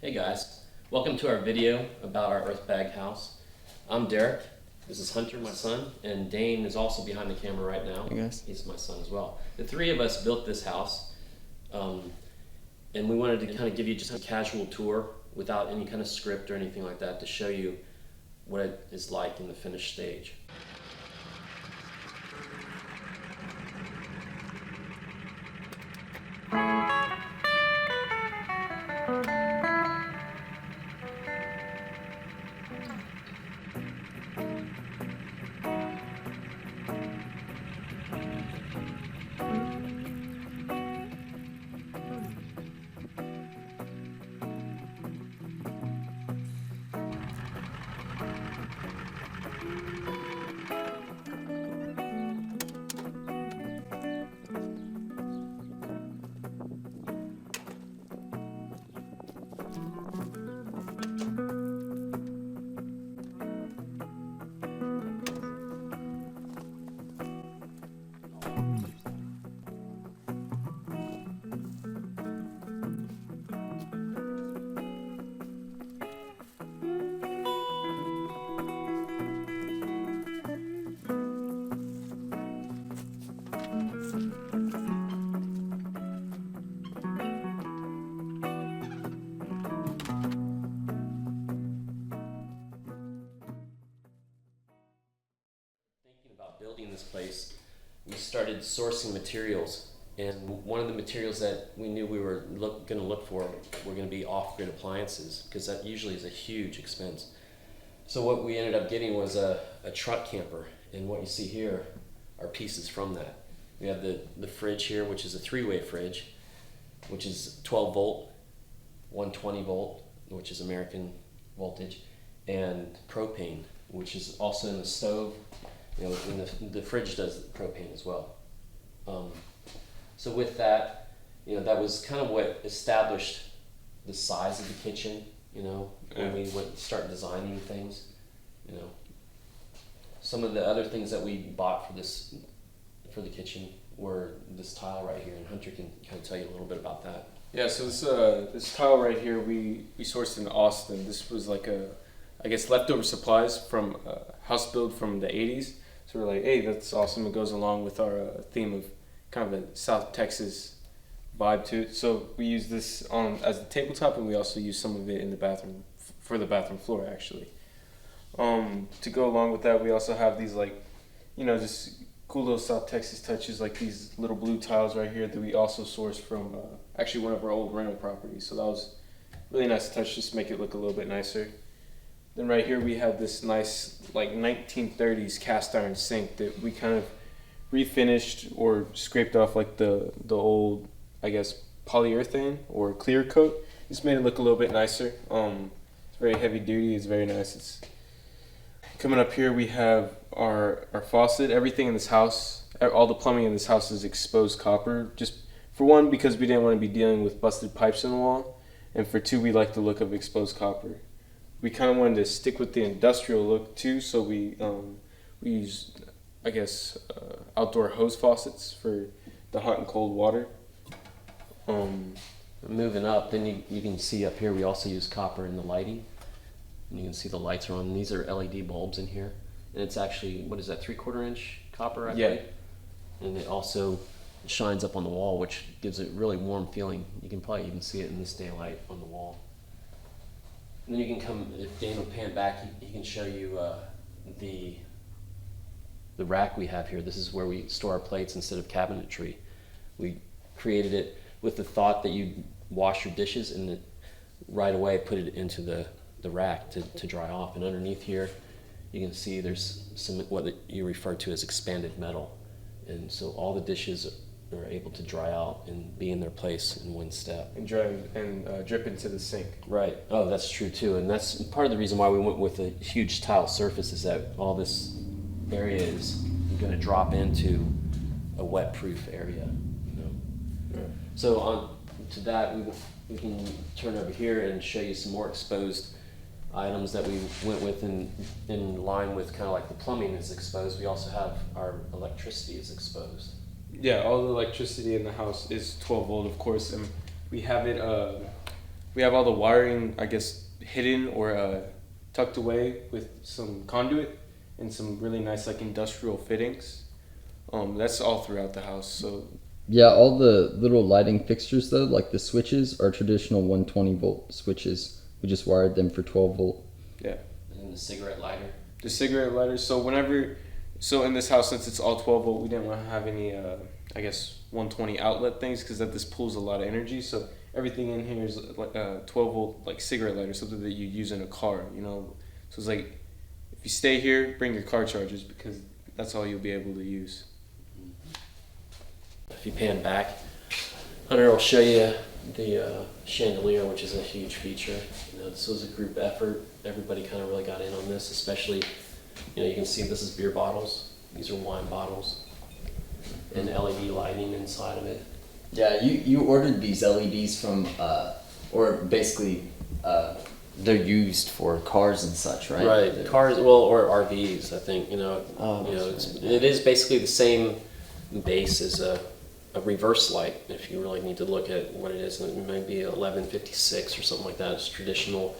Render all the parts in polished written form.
Hey guys, welcome to our video about our Earthbag house. I'm Derek, this is Hunter, my son, and Dane is also behind the camera right now. Hey guys. He's my son as well. The three of us built this house, and we wanted to kind of give you just a casual tour without any kind of script or anything like that to show you what it is like in the finished stage. About building this place, we started sourcing materials, and one of the materials that we knew we were going to look for were going to be off-grid appliances, because that usually is a huge expense. So what we ended up getting was a truck camper, and what you see here are pieces from that. We have the fridge here, which is a three-way fridge, which is 12 volt, 120 volt, which is American voltage, and propane, which is also in the stove. You know, and the fridge does propane as well. So with that, you know, that was kind of what established the size of the kitchen, you know, when we would start designing things, you know. Some of the other things that we bought for the kitchen were this tile right here, and Hunter can kind of tell you a little bit about that. Yeah, so this tile right here we sourced in Austin. This was like I guess leftover supplies from a house build from the 80s. So we're like, hey, that's awesome. It goes along with our theme of kind of a South Texas vibe to it. So we use this as the tabletop, and we also use some of it in the bathroom, for the bathroom floor actually. To go along with that, we also have these just cool little South Texas touches, like these little blue tiles right here that we also sourced from actually one of our old rental properties. So that was really nice touch, just to make it look a little bit nicer. Then right here we have this nice 1930s cast iron sink that we kind of refinished or scraped off the old, I guess, polyurethane or clear coat. Just made it look a little bit nicer. It's very heavy duty, it's very nice. Coming up here we have our faucet. Everything in this house, all the plumbing in this house is exposed copper. Just for one, because we didn't want to be dealing with busted pipes in the wall, and for two, we like the look of exposed copper. We kind of wanted to stick with the industrial look too, so we use, I guess, outdoor hose faucets for the hot and cold water. Moving up, then you can see up here we also use copper in the lighting. And you can see the lights are on. These are LED bulbs in here, and it's actually, what is that, 3/4 inch copper, I believe? And it also shines up on the wall, which gives it really warm feeling. You can probably even see it in this daylight on the wall. And then you can come, if Dane will pan back, he can show you the rack we have here. This is where we store our plates instead of cabinetry. We created it with the thought that you wash your dishes and then right away put it into the rack to dry off. And underneath here, you can see there's some what you refer to as expanded metal. And so all the dishes are able to dry out and be in their place in one step. And dry and drip into the sink. Right. Oh, that's true too. And that's part of the reason why we went with a huge tile surface, is that all this area is going to drop into a wet-proof area. You know? Yeah. So on to that, we can turn over here and show you some more exposed items that we went with in line with kind of like the plumbing is exposed. We also have our electricity is exposed. Yeah, all the electricity in the house is 12 volt, of course, and we have it we have all the wiring, I guess, hidden or tucked away with some conduit and some really nice like industrial fittings. That's all throughout the house. So Yeah, all the little lighting fixtures though, like the switches, are traditional 120 volt switches. We just wired them for 12 volt. yeah, And the cigarette lighter. the cigarette lighters. So in this house, since it's all 12 volt, we didn't want to have any, I guess, 120 outlet things because this pulls a lot of energy. So everything in here is like 12 volt, like cigarette lighter, something that you use in a car, you know. So it's like, if you stay here, bring your car chargers because that's all you'll be able to use. If you pan back, Hunter will show you the chandelier, which is a huge feature. You know, this was a group effort. Everybody kind of really got in on this, especially, you know, you can see this is beer bottles. These are wine bottles. And LED lighting inside of it. Yeah, you ordered these LEDs from, or basically, they're used for cars and such, right? Right, cars, well, or RVs, I think, you know. Oh, you know, that's right. it is basically the same base as a reverse light, if you really need to look at what it is. It might be 1156 or something like that. It's traditional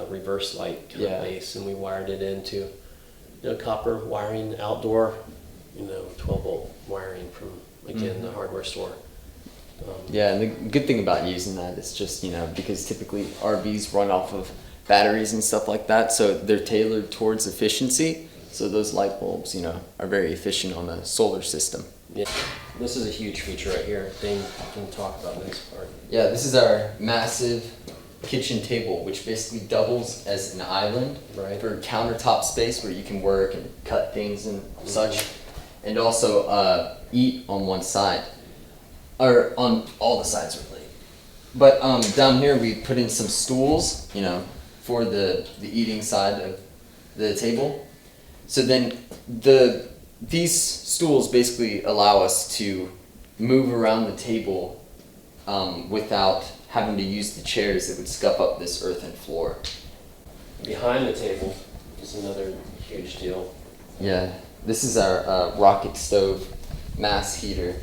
reverse light kind of base, and we wired it into, you know, copper wiring, outdoor, you know, 12 volt wiring from, again, the hardware store. Yeah, and the good thing about using that is just, you know, because typically RVs run off of batteries and stuff like that, so they're tailored towards efficiency. So those light bulbs, you know, are very efficient on a solar system. Yeah, this is a huge feature right here. Dane can talk about this part. Yeah, this is our massive kitchen table, which basically doubles as an island for countertop space where you can work and cut things and such, and also eat on one side, or on all the sides really. But down here we put in some stools, you know, for the eating side of the table. So then these stools basically allow us to move around the table without having to use the chairs that would scuff up this earthen floor. Behind the table is another huge deal. Yeah, this is our rocket stove mass heater.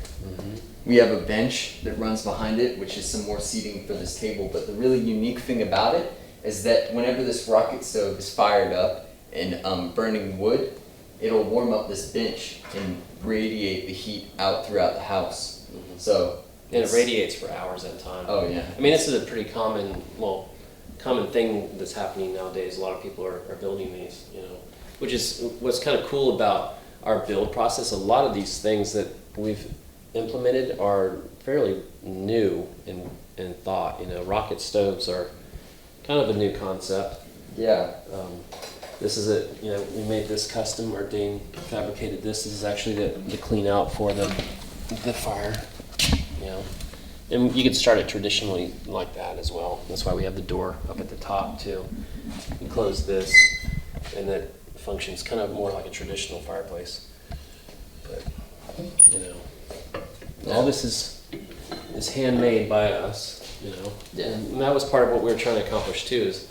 We have a bench that runs behind it, which is some more seating for this table, but the really unique thing about it is that whenever this rocket stove is fired up and burning wood, it'll warm up this bench and radiate the heat out throughout the house. So And it radiates for hours at a time. Oh yeah. I mean, this is a pretty common thing that's happening nowadays. A lot of people are building these, you know, which is what's kind of cool about our build process. A lot of these things that we've implemented are fairly new in thought. You know, rocket stoves are kind of a new concept. Yeah. This is it. You know, we made this custom, or Dane fabricated this. This is actually the clean out for the fire. You know, and you could start it traditionally like that as well. That's why we have the door up at the top too. You close this, and that functions kind of more like a traditional fireplace. But you know, all this is handmade by us. You know, Yeah. and that was part of what we were trying to accomplish too. Is,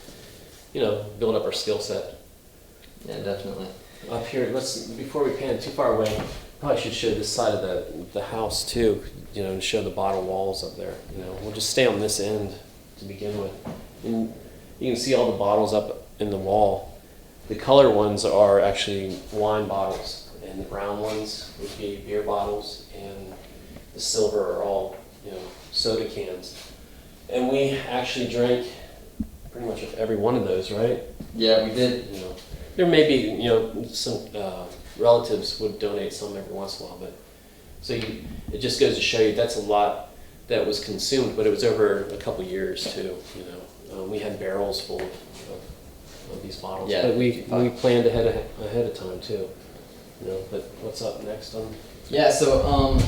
you know, build up our skill set. Yeah, definitely. Up here, before we pan too far away, probably should show this side of the house too, you know, and show the bottom walls up there. You know, we'll just stay on this end to begin with. And you can see all the bottles up in the wall. The color ones are actually wine bottles, and the brown ones would be beer bottles, and the silver are all, you know, soda cans. And we actually drank pretty much of every one of those, right? Yeah, we did. You know, there may be, you know, some relatives would donate some every once in a while, but it just goes to show you that's a lot that was consumed, but it was over a couple years too. You know, we had barrels full of these bottles, Yeah, but we planned ahead of time too. You know, but what's up next on? Yeah, so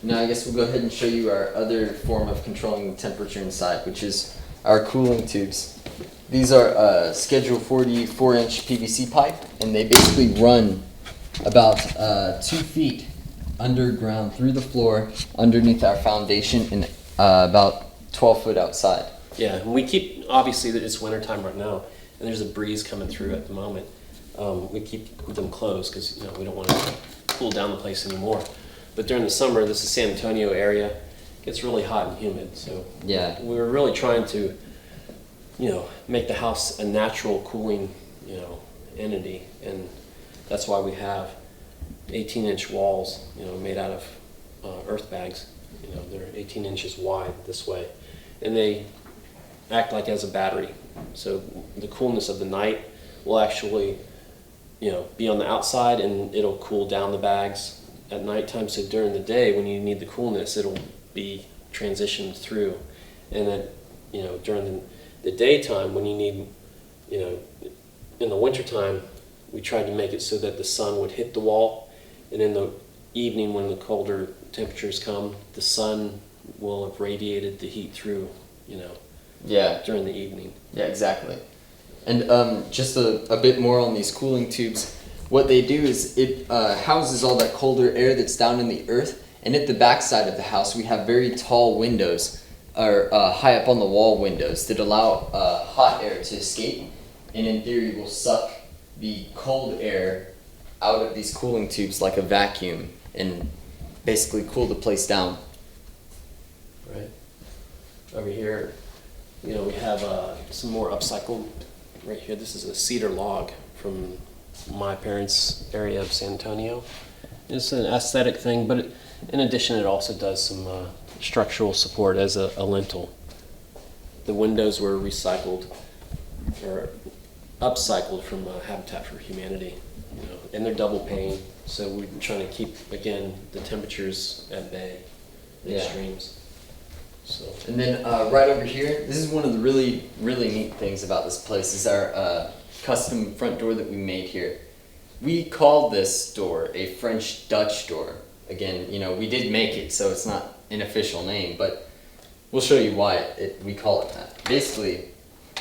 now I guess we'll go ahead and show you our other form of controlling the temperature inside, which is our cooling tubes. These are Schedule 40 4-inch PVC pipe, and they basically run about 2 feet underground through the floor underneath our foundation and about 12 foot outside. Yeah, and we keep, obviously it's wintertime right now, and there's a breeze coming through at the moment. We keep them closed because, you know, we don't want to cool down the place anymore. But during the summer, this is San Antonio area, it gets really hot and humid. So Yeah. we were really trying to make the house a natural cooling, entity. And that's why we have 18-inch walls, made out of earth bags. They're 18 inches wide this way, and they act like as a battery. So the coolness of the night will actually, be on the outside, and it'll cool down the bags at nighttime. So during the day, when you need the coolness, it'll be transitioned through, and then, during the daytime, when you need, in the wintertime, we tried to make it so that the sun would hit the wall, and in the evening, when the colder temperatures come, the sun will have radiated the heat through, Yeah. during the evening. Yeah, exactly. And just a bit more on these cooling tubes. What they do is it houses all that colder air that's down in the earth, and at the back side of the house we have very tall windows, or high up on the wall windows, that allow hot air to escape, and in theory will suck the cold air out of these cooling tubes like a vacuum and basically cool the place down. Right. Over here, we have some more upcycled right here. This is a cedar log from my parents' area of San Antonio. It's an aesthetic thing, but in addition, it also does some structural support as a lintel. The windows were recycled or upcycled from Habitat for Humanity, and they're double pane. So we're trying to keep, again, the temperatures at bay, the extremes. So. And then right over here, this is one of the really, really neat things about this place, is our custom front door that we made here. We called this door a French Dutch door. Again, we did make it, so it's not an official name, but we'll show you why we call it that. Basically,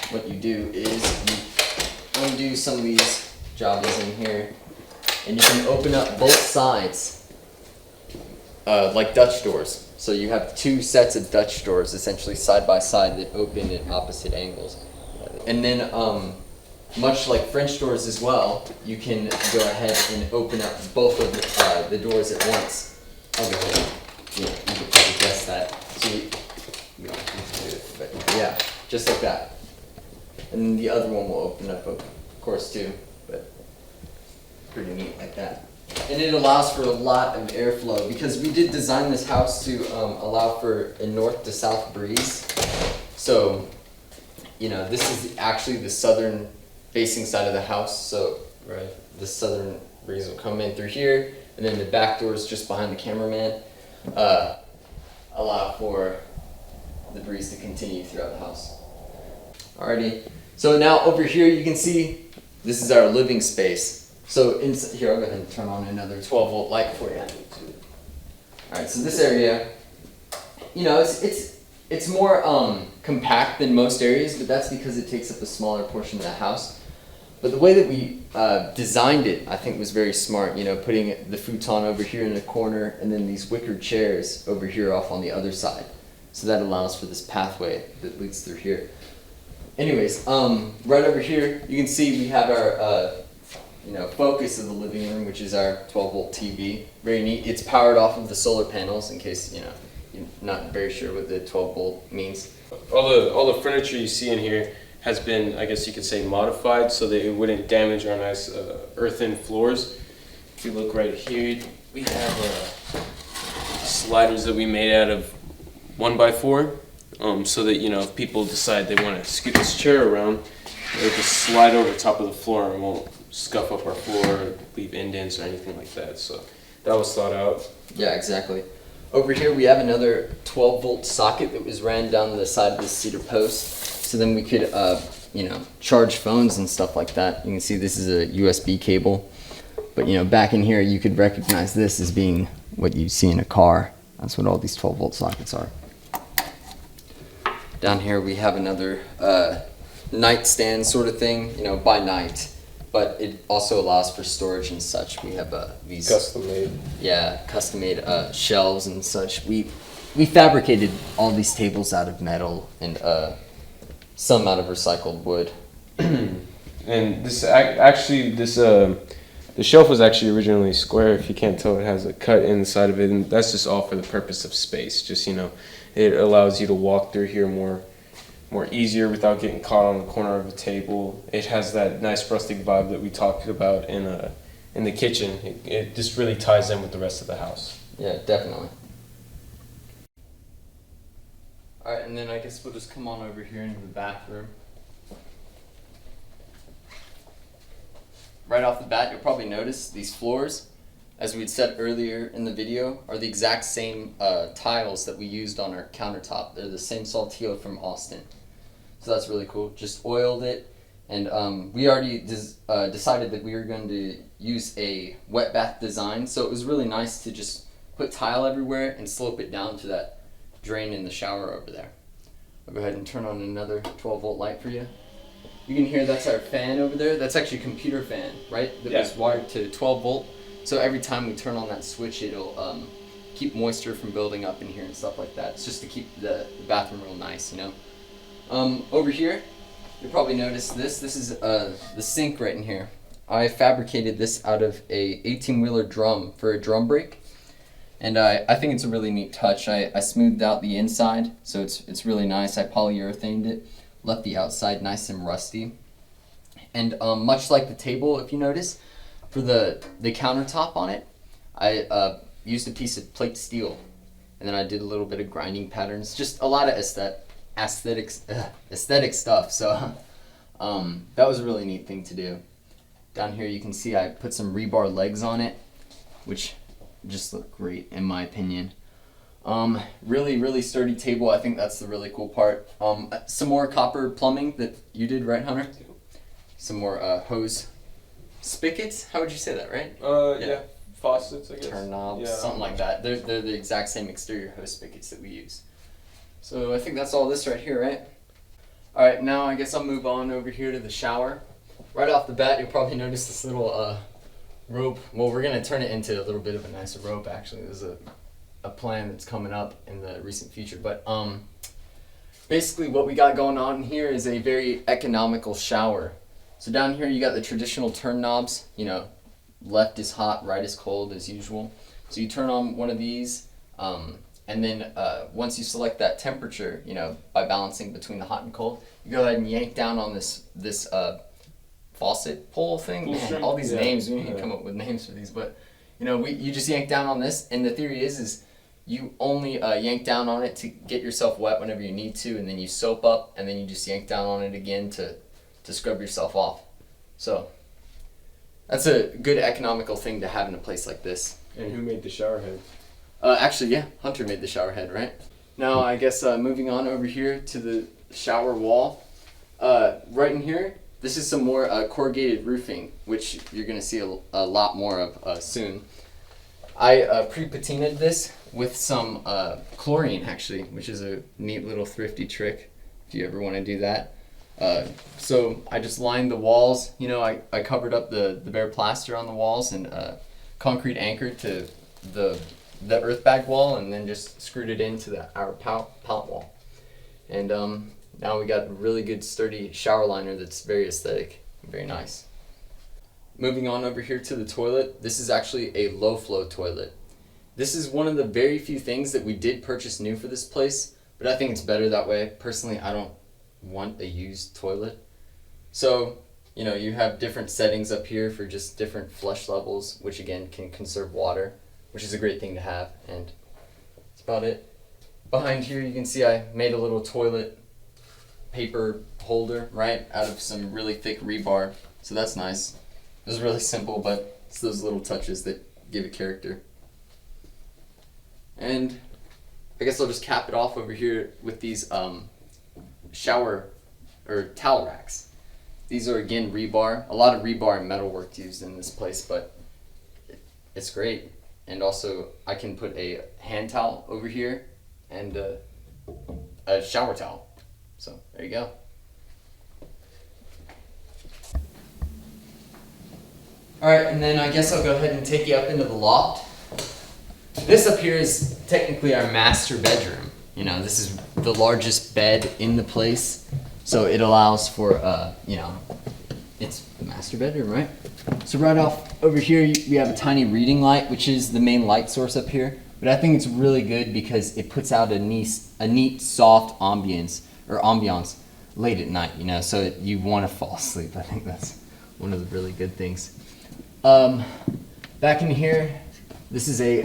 what you do is you undo some of these jobbies in here, and you can open up both sides like Dutch doors. So you have two sets of Dutch doors essentially side by side that open at opposite angles. And then much like French doors as well, you can go ahead and open up both of the doors at once. I'll go ahead. You can probably guess that. So you don't have to do it, but yeah, just like that. And then the other one will open up, of course, too, but pretty neat like that. And it allows for a lot of airflow, because we did design this house to allow for a north to south breeze. So, this is actually the southern facing side of the house. So, Right. the southern breeze will come in through here, and then the back doors just behind the cameraman allow for the breeze to continue throughout the house. Alrighty. So now over here you can see this is our living space. So here, I'll go ahead and turn on another 12-volt light for you. Alright, so this area, it's more compact than most areas, but that's because it takes up a smaller portion of the house. But the way that we designed it, I think, was very smart. Putting the futon over here in the corner, and then these wicker chairs over here off on the other side. So that allows for this pathway that leads through here. Anyways, right over here, you can see we have our focus of the living room, which is our 12-volt TV. Very neat. It's powered off of the solar panels, in case you're not very sure what the 12-volt means. All the furniture you see in here has been, I guess you could say, modified so that it wouldn't damage our nice earthen floors. If you look right here, we have sliders that we made out of 1x4, so that if people decide they want to scoot this chair around, they'll just slide over the top of the floor and won't scuff up our floor or leave indents or anything like that. So that was thought out. Yeah, exactly. Over here we have another 12-volt socket that was ran down the side of this cedar post. So then we could, charge phones and stuff like that. You can see this is a USB cable. But, back in here you could recognize this as being what you see in a car. That's what all these 12-volt sockets are. Down here we have another nightstand sort of thing, by night. But it also allows for storage and such. We have these Custom-made. Yeah, custom-made shelves and such. We fabricated all these tables out of metal and some out of recycled wood. And this the shelf was actually originally square. If you can't tell, it has a cut inside of it, and that's just all for the purpose of space. Just it allows you to walk through here more more easier without getting caught on the corner of a table. It has that nice rustic vibe that we talked about in the kitchen. It just really ties in with the rest of the house. Yeah, definitely. All right, and then I guess we'll just come on over here into the bathroom. Right off the bat, you'll probably notice these floors, as we'd said earlier in the video, are the exact same tiles that we used on our countertop. They're the same Saltillo from Austin. So that's really cool. Just oiled it, and we already decided that we were going to use a wet bath design, so it was really nice to just put tile everywhere and slope it down to that drain in the shower over there. I'll go ahead and turn on another 12-volt light for you. You can hear that's our fan over there. That's actually a computer fan, right? That was wired to 12 volt. So every time we turn on that switch, it'll keep moisture from building up in here and stuff like that. It's just to keep the bathroom real nice, you know. Over here, you'll probably notice this. This is the sink right in here. I fabricated this out of a 18-wheeler drum for a drum brake. And I think it's a really neat touch. I smoothed out the inside, so it's really nice. I polyurethaned it, left the outside nice and rusty. And much like the table, if you notice, for the countertop on it, I used a piece of plate steel. And then I did a little bit of grinding patterns, just a lot of aesthetic stuff. So that was a really neat thing to do. Down here you can see I put some rebar legs on it, which just look great in my opinion. Really sturdy table. I think that's the really cool part. Some more copper plumbing that you did, right, Hunter? Some more hose spigots. How would you say that, right? Yeah. Faucets, I guess. Turn knobs, something like that. They're the exact same exterior hose spigots that we use. So I think that's all this right here, right? All right, now I guess I'll move on over here to the shower. Right off the bat, you'll probably notice this little rope. Well, we're gonna turn it into a little bit of a nicer rope. Actually, there's a plan that's coming up in the recent future. But basically, what we got going on here is a very economical shower. So down here, you got the traditional turn knobs. You know, left is hot, right is cold, as usual. So you turn on one of these, and then once you select that temperature, you know, by balancing between the hot and cold, you go ahead and yank down on this faucet pole thing. Man, all these names, we need to come up with names for these, but you know, you just yank down on this, and the theory is you only yank down on it to get yourself wet whenever you need to, and then you soap up, and then you just yank down on it again to scrub yourself off. So that's a good economical thing to have in a place like this. And who made the shower head? Actually, yeah, Hunter made the shower head, right? Now, I guess moving on over here to the shower wall. Right in here, this is some more corrugated roofing, which you're going to see a lot more of soon. I pre-Patina'd this with some chlorine, actually, which is a neat little thrifty trick if you ever want to do that. So I just lined the walls. You know, I covered up the bare plaster on the walls and concrete anchored to the Earthbag wall, and then just screwed it into our pallet wall. And now we got a really good sturdy shower liner that's very aesthetic, very nice. Moving on over here to the toilet, this is actually a low flow toilet. This is one of the very few things that we did purchase new for this place, but I think it's better that way. Personally, I don't want a used toilet. So, you know, you have different settings up here for just different flush levels, which again can conserve water, which is a great thing to have, and that's about it. Behind here you can see I made a little toilet paper holder, right, out of some really thick rebar, so that's nice. It was really simple, but it's those little touches that give it character. And I guess I'll just cap it off over here with these shower or towel racks. These are again rebar. A lot of rebar and metalwork used in this place, but it's great. And also I can put a hand towel over here and a shower towel. So there you go. Alright, and then I guess I'll go ahead and take you up into the loft. This up here is technically our master bedroom. You know, this is the largest bed in the place, so it allows for, you know, it's the master bedroom, right? So right off over here, we have a tiny reading light, which is the main light source up here. But I think it's really good because it puts out a neat soft ambience or ambiance late at night, you know, so you want to fall asleep. I think that's one of the really good things. Back in here, this is a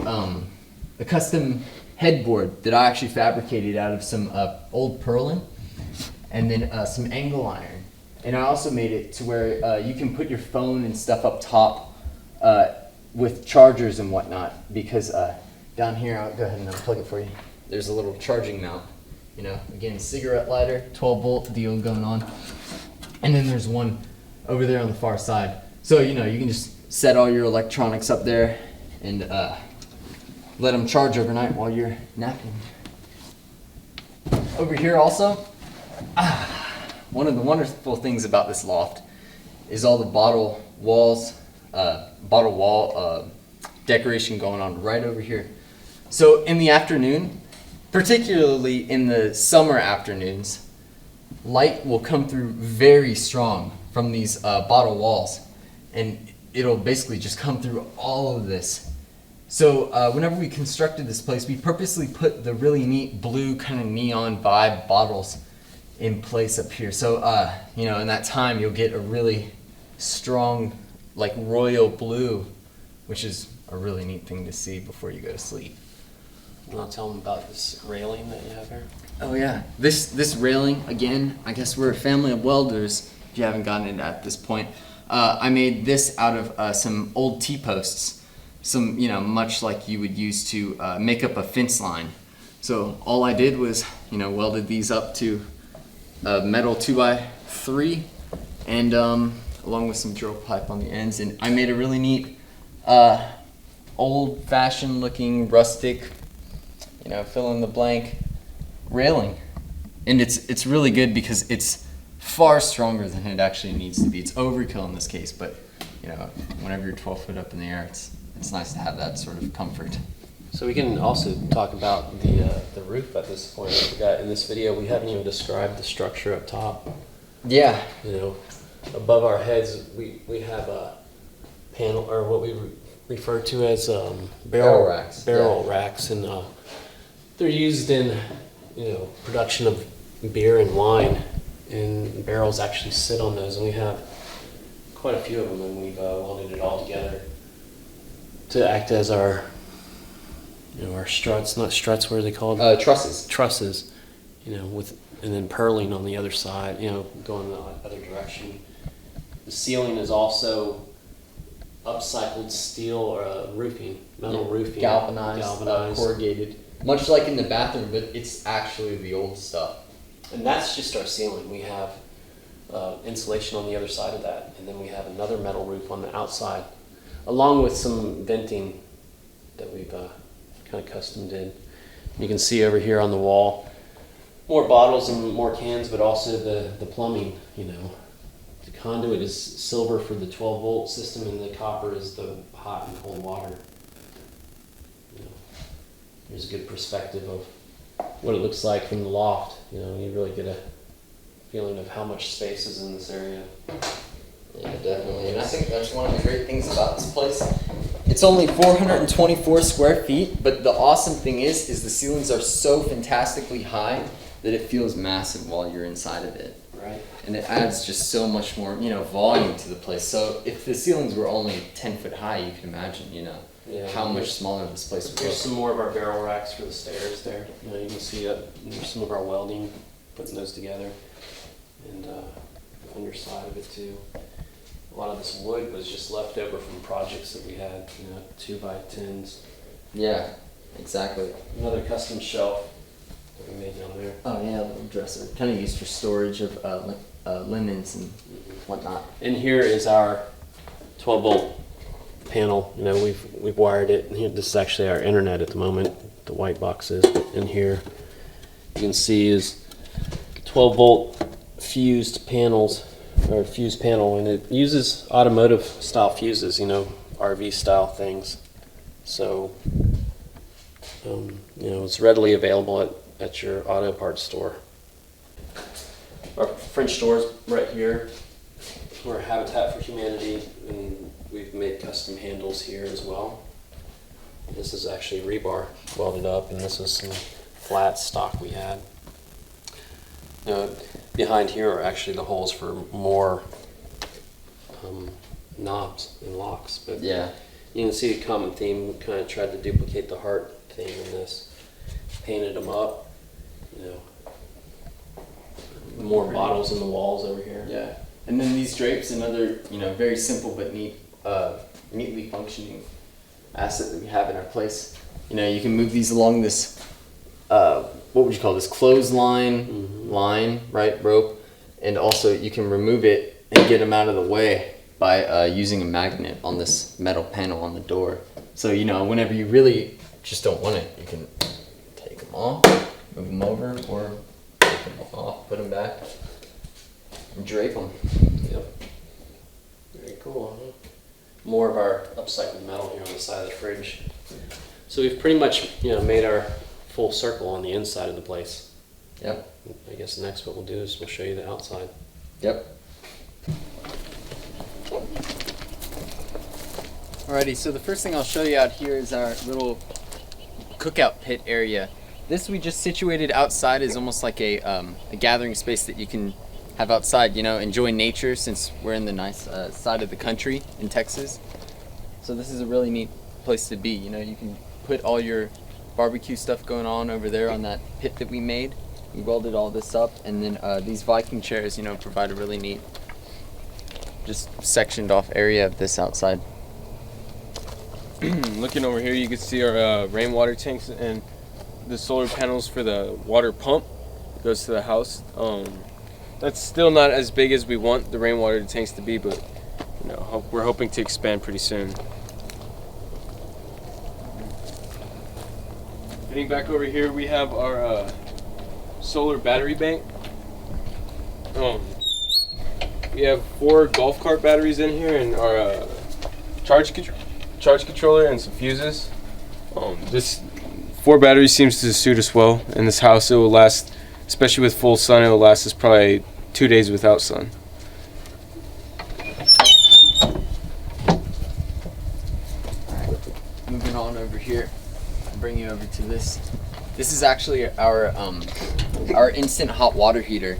custom headboard that I actually fabricated out of some old purlin and then some angle iron. And I also made it to where you can put your phone and stuff up top with chargers and whatnot, because down here, I'll go ahead and unplug it for you. There's a little charging mount, you know, again, cigarette lighter, 12 volt deal going on. And then there's one over there on the far side. So, you know, you can just set all your electronics up there and let them charge overnight while you're napping. Over here also, one of the wonderful things about this loft is all the bottle wall decoration going on right over here. So in the afternoon, particularly in the summer afternoons, light will come through very strong from these bottle walls, and it'll basically just come through all of this. So whenever we constructed this place, we purposely put the really neat blue kind of neon vibe bottles in place up here. So, you know, in that time, you'll get a really strong, like royal blue, which is a really neat thing to see before you go to sleep. You want to tell them about this railing that you have here? Oh yeah, this railing, again, I guess we're a family of welders, if you haven't gotten it at this point. I made this out of some old T-posts, some, you know, much like you would use to make up a fence line. So all I did was, you know, welded these up to a metal 2x3 and along with some drill pipe on the ends, and I made a really neat old-fashioned looking rustic, you know, fill in the blank railing. And it's really good because it's far stronger than it actually needs to be. It's overkill in this case, but you know, whenever you're 12 foot up in the air, it's nice to have that sort of comfort. So we can also talk about the roof at this point. I forgot, in this video we haven't even described the structure up top. Yeah. You know, above our heads we have a panel, or what we refer to as barrel racks. Barrel racks, and they're used in, you know, production of beer and wine, and barrels actually sit on those, and we have quite a few of them, and we've welded it all together to act as our, you know, our struts, not struts, what are they called? Trusses. Trusses, you know, with, and then purling on the other side, you know, going the other direction. The ceiling is also upcycled steel or roofing, metal roofing. Galvanized. Corrugated. Much like in the bathroom, but it's actually the old stuff. And that's just our ceiling. We have insulation on the other side of that, and then we have another metal roof on the outside, along with some venting that we've kind of custom did. You can see over here on the wall, more bottles and more cans, but also the plumbing, you know. The conduit is silver for the 12 volt system, and the copper is the hot and cold water. You know, there's a good perspective of what it looks like from the loft. You know, you really get a feeling of how much space is in this area. Yeah, definitely. And I think that's one of the great things about this place. It's only 424 square feet, but the awesome thing is the ceilings are so fantastically high that it feels massive while you're inside of it. Right. And it adds just so much more, you know, volume to the place. So if the ceilings were only 10 foot high, you can imagine, you know, how much smaller this place would be. There's some more of our barrel racks for the stairs there. You know, you can see there's some of our welding, putting those together, and the underside of it too. A lot of this wood was just left over from projects that we had, you know, 2x10s. Yeah, exactly. Another custom shelf that we made down there. Oh yeah, a little dresser, kind of used for storage of linens and whatnot. And here is our 12 volt panel. You know, we've wired it. Here, this is actually our internet at the moment. The white box is. But in here, you can see is 12 volt fused panels, or fused panel, and it uses automotive style fuses. You know, RV style things. So, you know, it's readily available at your auto parts store. Our French doors right here. We're Habitat for Humanity, and we've made custom handles here as well. This is actually rebar welded up, and this is some flat stock we had. Behind here are actually the holes for more knobs and locks, but Yeah. you can see a common theme. We kind of tried to duplicate the heart theme in this. Painted them up, more bottles in the walls over here. Yeah. And then these drapes, another, very simple but neatly functioning asset that we have in our place. You can move these along this, what would you call this, clothesline line, right, rope, and also you can remove it and get them out of the way by using a magnet on this metal panel on the door. So whenever you really just don't want it, you can take them off, move them over, or take them off, put them back, and drape them. Yep. Very cool. Huh? More of our upcycled metal here on the side of the fridge. So we've pretty much made our full circle on the inside of the place. Yep. I guess next what we'll do is we'll show you the outside. Yep. Alrighty, so the first thing I'll show you out here is our little cookout pit area. This we just situated outside as almost like a gathering space that you can have outside, enjoy nature since we're in the nice side of the country in Texas. So this is a really neat place to be. You can put all your barbecue stuff going on over there on that pit that we made. We welded all this up, and then these Viking chairs, provide a really neat, just sectioned off area of this outside. Looking over here, you can see our rainwater tanks and the solar panels for the water pump that goes to the house. That's still not as big as we want the rainwater tanks to be, but we're hoping to expand pretty soon. Getting back over here, we have our solar battery bank. We have 4 golf cart batteries in here, and our charge controller and some fuses. This 4 batteries seems to suit us well in this house. It will last, especially with full sun, it will last us probably 2 days without sun. Moving on over here, I'll bring you over to this. This is actually our instant hot water heater.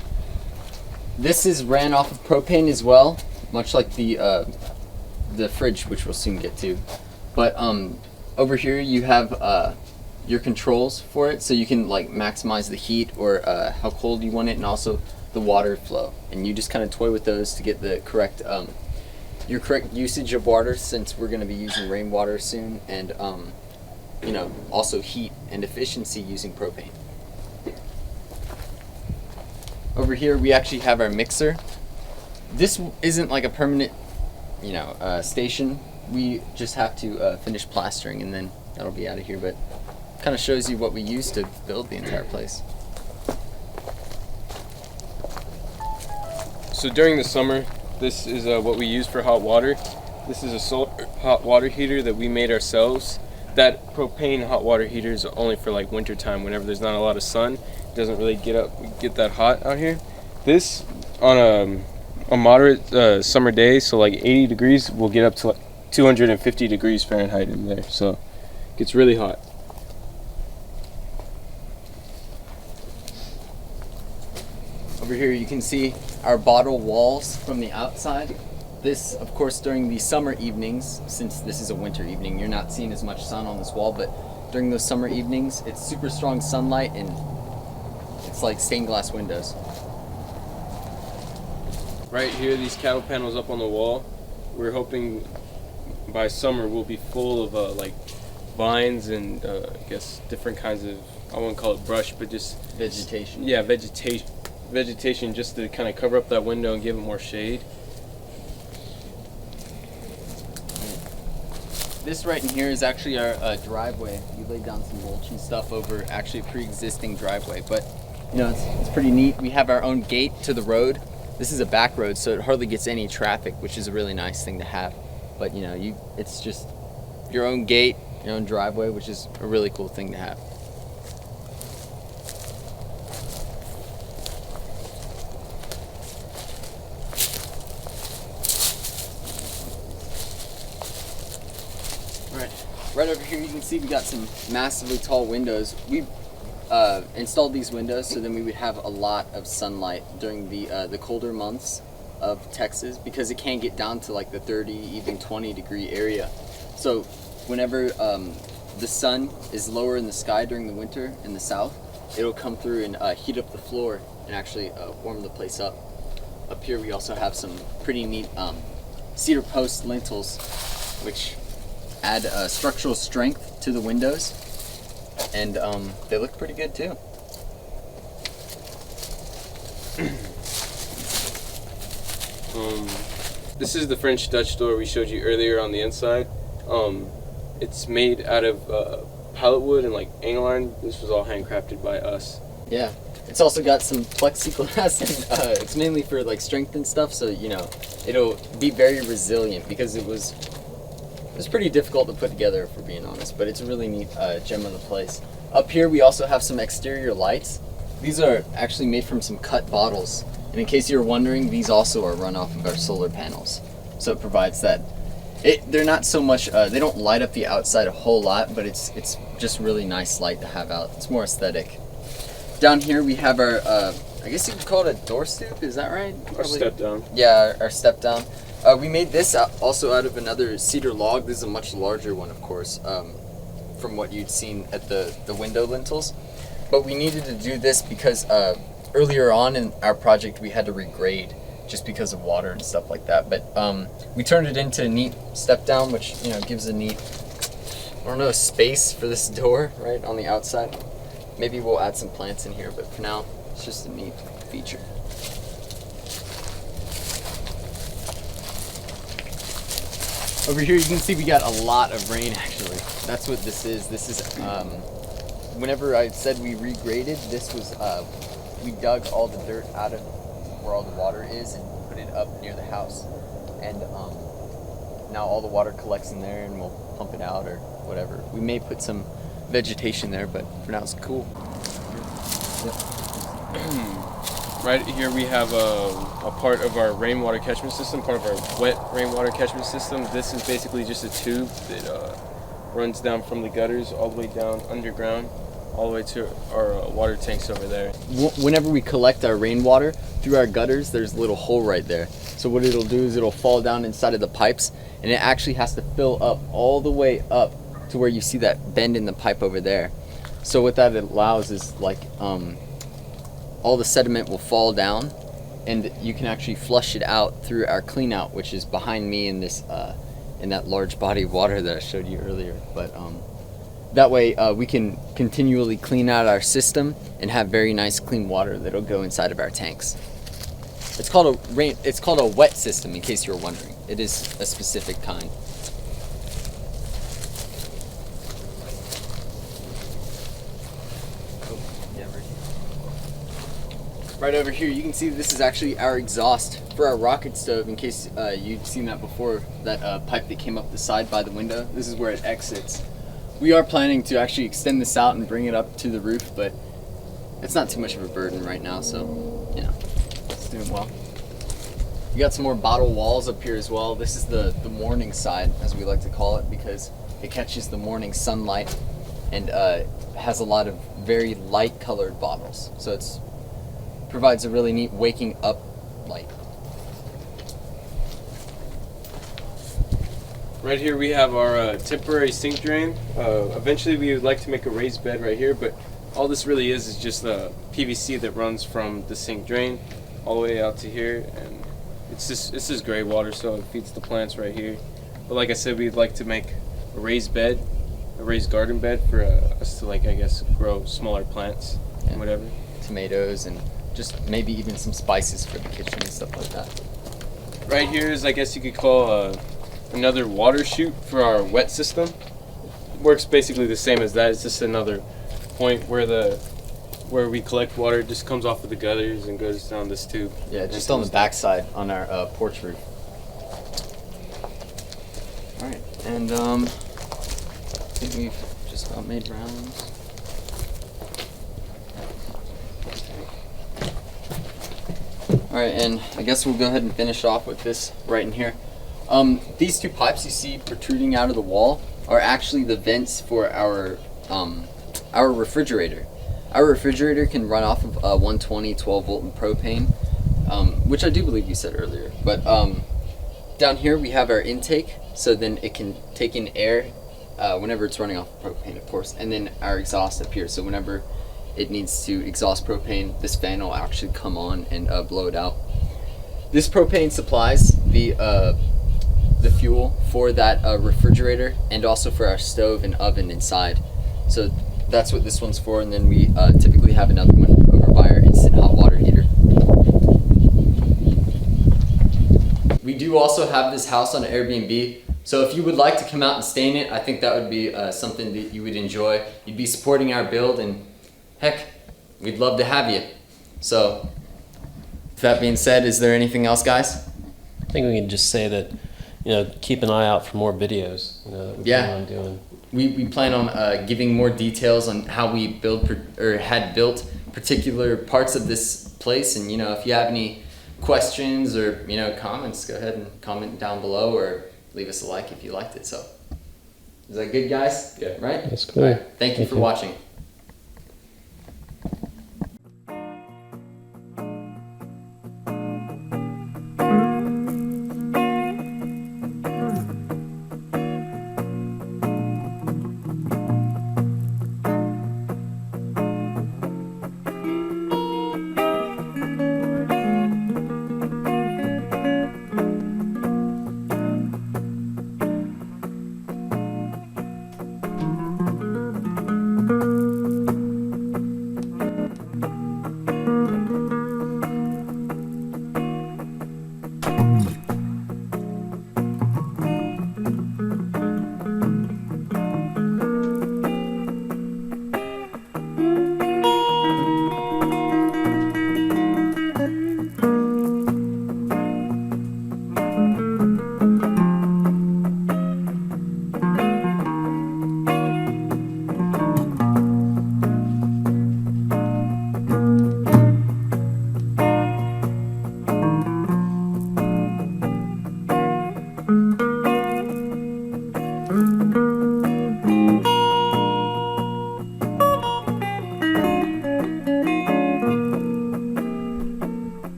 This is ran off of propane as well, much like the fridge, which we'll soon get to. But over here you have your controls for it, so you can maximize the heat or how cold you want it, and also the water flow. And you just kind of toy with those to get the correct your correct usage of water, since we're going to be using rainwater soon, and also heat and efficiency using propane. Over here we actually have our mixer. This isn't like a permanent station. We just have to finish plastering, and then that'll be out of here, but kind of shows you what we used to build the entire place. So during the summer, this is what we use for hot water. This is a solar hot water heater that we made ourselves. That propane hot water heater is only for winter time, whenever there's not a lot of sun. It doesn't really get that hot out here. This, on a moderate summer day, so 80 degrees, will get up to 250 degrees Fahrenheit in there, so it gets really hot. Over here you can see our bottle walls from the outside. This, of course, during the summer evenings, since this is a winter evening, you're not seeing as much sun on this wall, but during those summer evenings, it's super strong sunlight, and it's like stained glass windows. Right here, these cattle panels up on the wall, we're hoping by summer we'll be full of vines and I guess different kinds of, I wouldn't call it brush, but just Vegetation. Yeah, vegetation just to kind of cover up that window and give it more shade. This right in here is actually our driveway. We laid down some mulch and stuff over actually a pre-existing driveway, but it's pretty neat. We have our own gate to the road. This is a back road, so it hardly gets any traffic, which is a really nice thing to have. But it's just your own gate, your own driveway, which is a really cool thing to have. Right over here you can see we got some massively tall windows. We installed these windows so then we would have a lot of sunlight during the colder months of Texas, because it can get down to like the 30, even 20 degree area. So whenever the sun is lower in the sky during the winter in the south, it'll come through and heat up the floor and actually warm the place up. Up here we also have some pretty neat cedar post lintels, which add structural strength to the windows, and they look pretty good too. This is the French Dutch door we showed you earlier on the inside. It's made out of pallet wood and like angle iron. This was all handcrafted by us. Yeah, it's also got some plexiglass, and it's mainly for like strength and stuff. So you know, it'll be very resilient, because it was pretty difficult to put together, if we're being honest. But it's a really neat gem of the place. Up here we also have some exterior lights. These are actually made from some cut bottles, and in case you were wondering, these also are run off of our solar panels. So it provides that. They're not so much. They don't light up the outside a whole lot, but it's just really nice light to have out. It's more aesthetic. Down here we have our, I guess you could call it a door stoop, is that right? Our step down. Yeah, our step down. We made this also out of another cedar log. This is a much larger one, of course, from what you'd seen at the window lintels. But we needed to do this because earlier on in our project we had to regrade just because of water and stuff like that. But we turned it into a neat step down, which, you know, gives a neat, I don't know, space for this door right on the outside. Maybe we'll add some plants in here, but for now, it's just a neat feature. Over here you can see we got a lot of rain, actually. That's what this is. This is, whenever I said we regraded, this was, we dug all the dirt out of where all the water is and put it up near the house. And now all the water collects in there and we'll pump it out or whatever. We may put some vegetation there, but for now it's cool. Right here we have a part of our rainwater catchment system, part of our wet rainwater catchment system. This is basically just a tube that runs down from the gutters all the way down underground, all the way to our water tanks over there. Whenever we collect our rainwater through our gutters, there's a little hole right there. So what it'll do is it'll fall down inside of the pipes, and it actually has to fill up all the way up to where you see that bend in the pipe over there. So what that allows is like all the sediment will fall down, and you can actually flush it out through our clean out, which is behind me in this in that large body of water that I showed you earlier. But that way we can continually clean out our system and have very nice clean water that'll go inside of our tanks. It's called a wet system, in case you were wondering. It is a specific kind. Right over here, you can see this is actually our exhaust for our rocket stove, in case you'd seen that before, that pipe that came up the side by the window. This is where it exits. We are planning to actually extend this out and bring it up to the roof, but it's not too much of a burden right now, so, you know, it's doing well. We got some more bottle walls up here as well. This is the morning side, as we like to call it, because it catches the morning sunlight and has a lot of very light colored bottles. So it's provides a really neat waking up light. Right here we have our temporary sink drain. Eventually we would like to make a raised bed right here, but all this really is just the PVC that runs from the sink drain all the way out to here, and this is gray water, so it feeds the plants right here. But like I said, we'd like to make a raised bed, a raised garden bed for us to, like, I guess, grow smaller plants and whatever. Tomatoes and just maybe even some spices for the kitchen and stuff like that. Right here is, I guess you could call another water chute for our wet system. It works basically the same as that. It's just another point where we collect water. It just comes off of the gutters and goes down this tube. Yeah, just on the back side on our porch roof. All right, and I think we've just about made rounds. Alright, and I guess we'll go ahead and finish off with this right in here. These two pipes you see protruding out of the wall are actually the vents for our refrigerator. Our refrigerator can run off of 120 12-volt propane, which I do believe you said earlier. But down here we have our intake, so then it can take in air whenever it's running off propane, of course, and then our exhaust up here. So whenever it needs to exhaust propane, this fan will actually come on and blow it out. This propane supplies the fuel for that refrigerator and also for our stove and oven inside. So that's what this one's for, and then we typically have another one over by our instant hot water heater. We do also have this house on Airbnb, so if you would like to come out and stay in it, I think that would be something that you would enjoy. You'd be supporting our build, and heck, we'd love to have you. So, with that being said, is there anything else, guys? I think we can just say that, keep an eye out for more videos. That we plan on doing. We plan on giving more details on how we had built particular parts of this place, and if you have any questions or comments, go ahead and comment down below or leave us a like if you liked it. So, is that good, guys? Yeah. Right? That's cool. Right. Thank you for watching.